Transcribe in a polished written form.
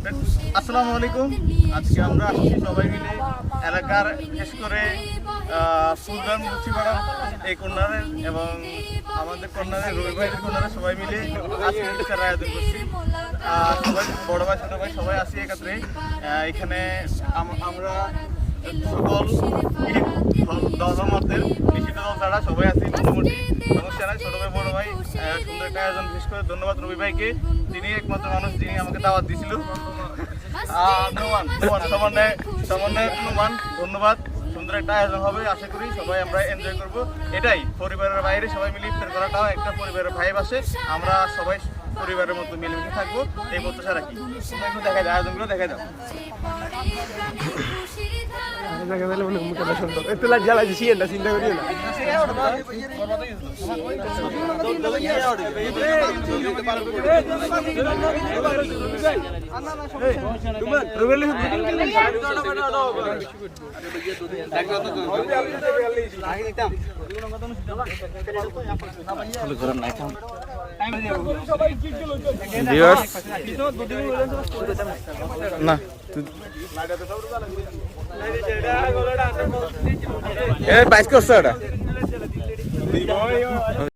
আসসালামু আলাইকুম। আজকে আমরা আসছি সবাই মিলে এলাকার, বিশেষ করে ফুলগান মুচিপাড়া এই কর্নারের এবং আমাদের কর্নারের রবি ভাইয়ের কর্নারে সবাই মিলে আজকে ইফতার আয়োজন করছি। সবাই বড় ভাই ছোট ভাই সবাই আসি একত্রে। এখানে আমরা সকল দলমতের নিষিদ্ধ দল ছাড়া সবাই আছি মোটামুটি অনুষ্ঠানে। ছোট ভাই বড় ভাই সুন্দর একটা আয়োজন, বিশেষ করে ধন্যবাদ রবি ভাইকে, তিনি একমাত্র মানুষ যিনি আমাকে দাওয়াত দিয়েছিল। ধন্যবাদ। সুন্দর একটা আয়োজন হবে, আশা করি সবাই আমরা এনজয় করব। এটাই পরিবারের বাইরে সবাই মিলে ইফতার করাটাও একটা পরিবারের ভাইব আসে। আমরা সবাই পরিবারের মতো মিলেমিশে থাকবো, এই প্রত্যাশা রাখি। একটু দেখা যায়, আয়োজনগুলো দেখা যাও। চিন্তা করি না। না বাইশ করছে ওটা।